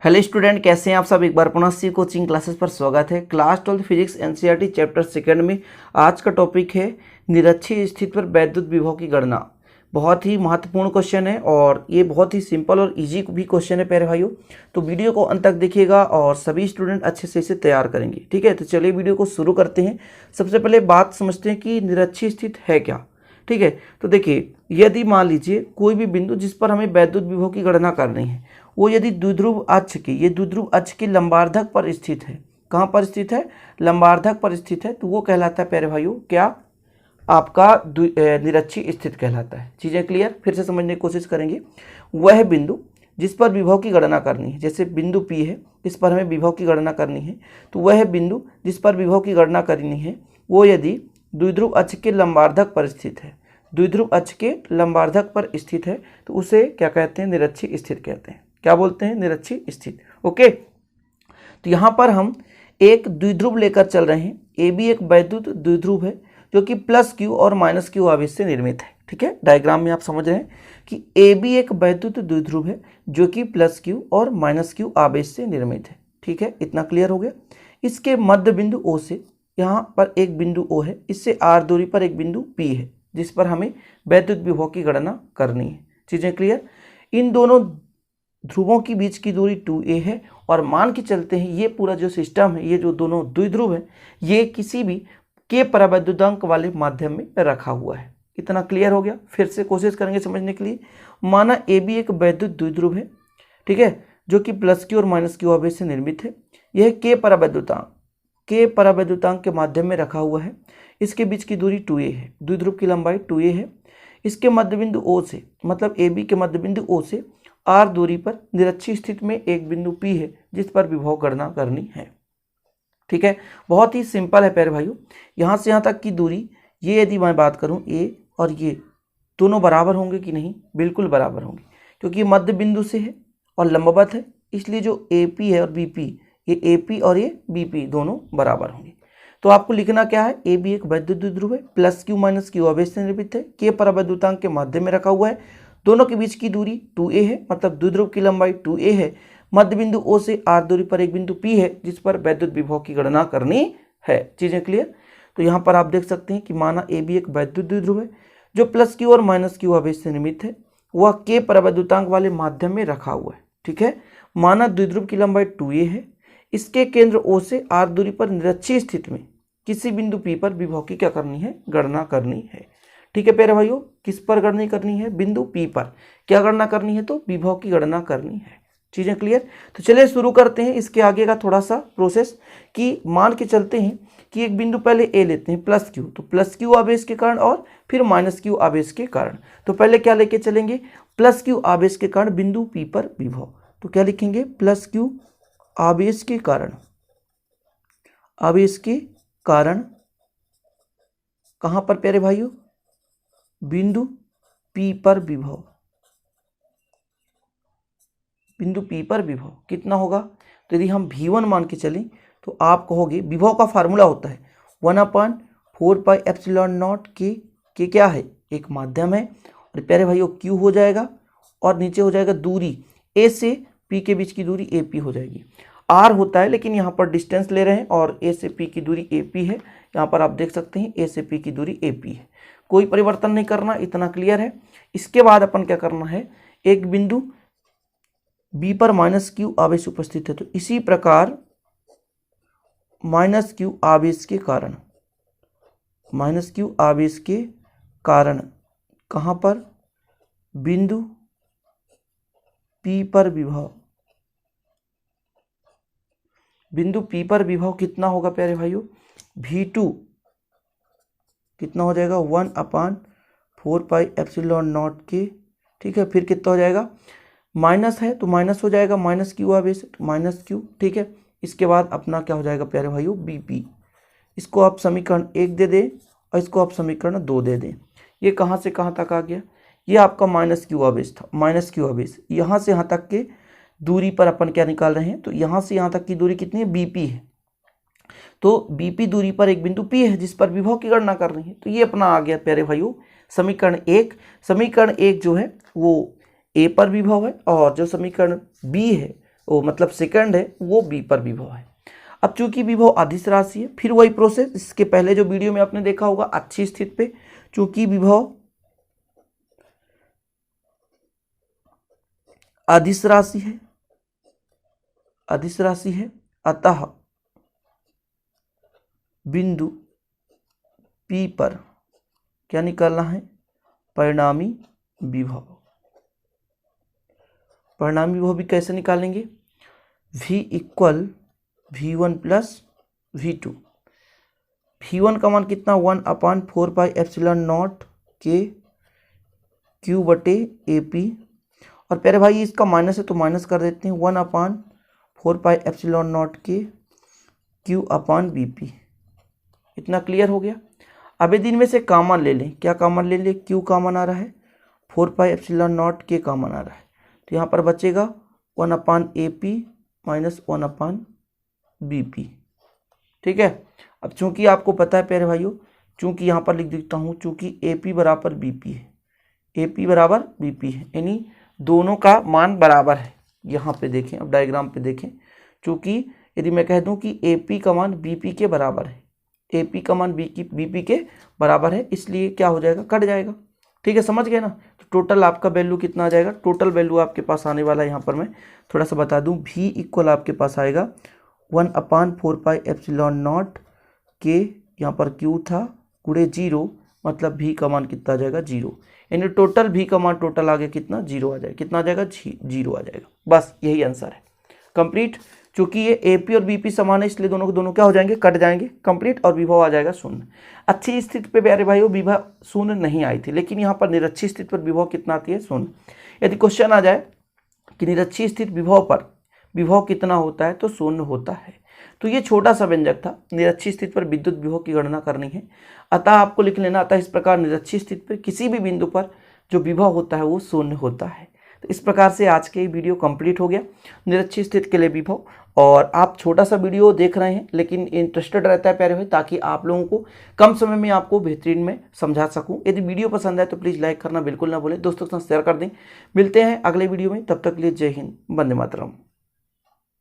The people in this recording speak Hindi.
हेलो स्टूडेंट, कैसे हैं आप सब। एक बार पुनः सी कोचिंग क्लासेस पर स्वागत है। Class 12 physics NCERT chapter second में आज का टॉपिक है निरक्षीय स्थिति पर वैद्युत विभव की गणना। बहुत ही महत्वपूर्ण क्वेश्चन है और ये बहुत ही सिंपल और इजी भी क्वेश्चन है प्यारे भाइयों। तो वीडियो को अंत तक देखिएगा और सभी स्टूडेंट अच्छे से इसे तैयार करेंगे। ठीक है, तो चलिए वीडियो को शुरू करते हैं। सबसे पहले बात समझते हैं कि निरक्षीय स्थिति है क्या। ठीक है, तो देखिए, यदि मान लीजिए कोई भी बिंदु जिस पर हमें वैद्युत विभव की गणना करनी है, वो यदि द्विध्रुव अक्ष की द्विध्रुव अक्ष की लंबार्धक पर स्थित है। कहाँ पर स्थित है? लंबार्धक पर स्थित है, तो वो कहलाता है प्यारे भाइयों क्या? आपका निरक्षीय स्थिति कहलाता है। चीज़ें क्लियर? फिर से समझने की कोशिश करेंगे। वह बिंदु जिस पर विभव की गणना करनी है, जैसे बिंदु P है, इस पर हमें विभव की गणना करनी है, तो वह बिंदु जिस पर विभव की गणना करनी है वो यदि द्विध्रुव अक्ष के लंबार्धक पर स्थित है, द्विध्रुव अक्ष के लंबार्धक पर स्थित है, तो उसे क्या कहते हैं? निरक्षीय स्थिति कहते हैं। क्या बोलते हैं? निरक्षीय स्थिति। ओके, तो यहाँ पर हम एक द्विध्रुव लेकर चल रहे हैं। ए बी एक वैद्युत द्विध्रुव है जो कि प्लस क्यू और माइनस क्यू आवेश से निर्मित है। ठीक है, डायग्राम में आप समझ रहे हैं कि ए बी एक वैद्युत द्विध्रुव है जो कि प्लस क्यू और माइनस क्यू आवेश से निर्मित है। ठीक है, इतना क्लियर हो गया। इसके मध्य बिंदु ओ से यहाँ पर एक बिंदु ओ है, इससे आर दूरी पर एक बिंदु पी है जिस पर हमें वैद्युत विभव की गणना करनी है। चीज़ें क्लियर? इन दोनों ध्रुवों के बीच की दूरी 2a है और मान के चलते हैं ये पूरा जो सिस्टम है, ये जो दोनों द्विध्रुव है, ये किसी भी के परावैद्युतांक वाले माध्यम में रखा हुआ है। इतना क्लियर हो गया? फिर से कोशिश करेंगे समझने के लिए। माना ए बी एक वैद्युत द्विध्रुव है, ठीक है, जो कि प्लस क्यू और माइनस क्यू आवेश से निर्मित है। यह के परावैद्युतांक के माध्यम में रखा हुआ है। इसके बीच की दूरी 2a है, द्विध्रुव की लंबाई 2a है। इसके मध्यबिंदु O से, मतलब ए बी के मध्यबिंदु O से आर दूरी पर निरक्षीय स्थिति में एक बिंदु P है जिस पर विभव गणना करनी है। ठीक है, बहुत ही सिंपल है प्यारे भाइयों। यहाँ से यहाँ तक की दूरी, ये यदि मैं बात करूँ A और ये दोनों बराबर होंगे कि नहीं? बिल्कुल बराबर होंगे, क्योंकि मध्य बिंदु से है और लंबवत है, इसलिए जो AP है और BP, ये AP और ये BP दोनों बराबर होंगे। तो आपको लिखना क्या है? ए बी एक वैद्युत द्विध्रुव है, प्लस क्यू माइनस क्यू आवेश से निर्मित है, के परावैद्युतांक के माध्यम में रखा हुआ है, दोनों के बीच की दूरी 2a है, मतलब द्विध्रुव की लंबाई 2a है, मध्य बिंदु O से r दूरी पर एक बिंदु P है जिस पर वैद्युत विभव की गणना करनी है। चीजें क्लियर? तो यहाँ पर आप देख सकते हैं कि माना ए बी एक वैद्युत द्विध्रुव है जो प्लस क्यू और माइनस क्यू आवेश से निर्मित है, वह के परावैद्युतांक वाले माध्यम में रखा हुआ है। ठीक है, माना द्विध्रुव की लंबाई 2a है, इसके केंद्र O से r दूरी पर निरक्षीय स्थिति में किसी बिंदु P पर विभव की क्या करनी है? गणना करनी है। ठीक है प्यारे भाइयों, किस पर गणना करनी है? बिंदु P पर क्या गणना करनी है? तो विभव की गणना करनी है। चीजें क्लियर? तो चलिए शुरू करते हैं इसके आगे का थोड़ा सा प्रोसेस। कि मान के चलते हैं कि एक बिंदु पहले A लेते हैं प्लस क्यू, तो प्लस क्यू आवेश के कारण और फिर माइनस क्यू आवेश के कारण। तो पहले क्या लेके चलेंगे? प्लस क्यू आवेश के कारण बिंदु P पर विभव। तो क्या लिखेंगे? प्लस क्यू आवेश के कारण, आवेश के कारण कहां पर प्यारे भाइयों? बिंदु P पर विभव। बिंदु P पर विभव कितना होगा? तो यदि हम V1 मान के चलें तो आप कहोगे, विभव का फार्मूला होता है 1/4πε0 के क्या है? एक माध्यम है, और प्यारे भाइयों Q हो जाएगा और नीचे हो जाएगा दूरी A से P के बीच की दूरी AP हो जाएगी। R होता है, लेकिन यहाँ पर डिस्टेंस ले रहे हैं और A से P की दूरी AP है। यहाँ पर आप देख सकते हैं A से P की दूरी AP है, कोई परिवर्तन नहीं करना। इतना क्लियर है? इसके बाद अपन क्या करना है? एक बिंदु B पर माइनस क्यू आवेश उपस्थित है, तो इसी प्रकार माइनस क्यू आवेश के कारण, माइनस क्यू आवेश के कारण कहां पर? बिंदु P पर विभव। बिंदु P पर विभव कितना होगा प्यारे भाइयों? V2 कितना हो जाएगा? 1/4πε0 के। ठीक है, फिर कितना हो जाएगा? माइनस है तो माइनस हो जाएगा, माइनस क्यू आवेश माइनस क्यू। ठीक है, इसके बाद अपना क्या हो जाएगा प्यारे भाइयों? BP। इसको आप समीकरण 1 दे दें और इसको आप समीकरण 2 दे दें। ये कहाँ से कहाँ तक आ गया? ये आपका माइनस क्यू आवेश था, माइनस क्यू आवेश। यहाँ से यहाँ तक के दूरी पर अपन क्या निकाल रहे हैं? तो यहाँ से यहाँ तक की दूरी कितनी है? BP है। तो BP दूरी पर एक बिंदु P है जिस पर विभव की गणना करनी है। तो ये अपना आ गया प्यारे भाइयों समीकरण 1। समीकरण 1 जो है वो A पर विभव है और जो समीकरण B है वो मतलब सेकंड है वो बी पर विभव है। अब चूंकि विभव अदिश राशि है, फिर वही प्रोसेस इसके पहले जो वीडियो में आपने देखा होगा अच्छी स्थिति पे, चूंकि विभव अदिश राशि है, अदिश राशि है, अतः बिंदु P पर क्या निकालना है, परिणामी विभव। परिणामी विभव भी कैसे निकालेंगे, V equal V1 plus V2। V1 का मान कितना 1/4πε0 के Q बटे AP, और प्यारे भाई इसका माइनस है तो माइनस कर देते हैं 1/4πε0 के Q/BP। इतना क्लियर हो गया। अब दिन में से कॉमन ले लें, क्या कॉमन ले लें, Q कॉमन आ रहा है, 4πε0 के कॉमन आ रहा है, तो यहाँ पर बचेगा 1/AP माइनस 1/BP। ठीक है। अब चूंकि आपको पता है प्यारे भाइयों, चूंकि यहाँ पर लिख देता हूँ, चूंकि AP बराबर BP है, AP बराबर BP है, यानी दोनों का मान बराबर है। यहाँ पे देखें, अब डायग्राम पे देखें, चूंकि यदि मैं कह दूं कि AP का मान BP के बराबर है, AP का मान BP के बराबर है, इसलिए क्या हो जाएगा, कट जाएगा। ठीक है, समझ गए ना। तो टोटल आपका वैल्यू कितना आ जाएगा, टोटल वैल्यू आपके पास आने वाला है, यहाँ पर मैं थोड़ा सा बता दूं, V इक्वल आपके पास आएगा 1/4πε0 के, यहाँ पर Q था, गुणे 0, मतलब V का मान कितना आ जाएगा, 0, यानी टोटल V का मान टोटल आ गया कितना, 0 आ जाएगा। कितना आ जाएगा, 0 आ जाएगा। बस यही आंसर है, कंप्लीट। चूंकि ये AP और BP समान है, इसलिए दोनों के दोनों क्या हो जाएंगे, कट जाएंगे, कंप्लीट, और विभव आ जाएगा शून्य। अच्छी स्थिति पे प्यारे भाइयों विभव शून्य नहीं आई थी, लेकिन यहाँ पर निरक्षी स्थिति पर विभव कितना आती है, शून्य। यदि क्वेश्चन आ जाए कि निरक्षी स्थिति विभव पर विभव कितना होता है, तो शून्य होता है। तो ये छोटा सा व्यंजक था, निरक्षी स्थिति पर विद्युत विभव की गणना करनी है, अतः आपको लिख लेना। अतः इस प्रकार निरक्षी स्थिति पर किसी भी बिंदु पर जो विभव होता है वो शून्य होता है। तो इस प्रकार से आज के वीडियो कंप्लीट हो गया, निरक्षी स्थिति के लिए विभव। और आप छोटा सा वीडियो देख रहे हैं, लेकिन इंटरेस्टेड रहता है प्यारे भाई, ताकि आप लोगों को कम समय में आपको बेहतरीन में समझा सकूं। यदि वीडियो पसंद आए तो प्लीज़ लाइक करना बिल्कुल ना भूलें, दोस्तों के साथ शेयर कर दें। मिलते हैं अगले वीडियो में, तब तक के लिए जय हिंद, वंदे मातरम।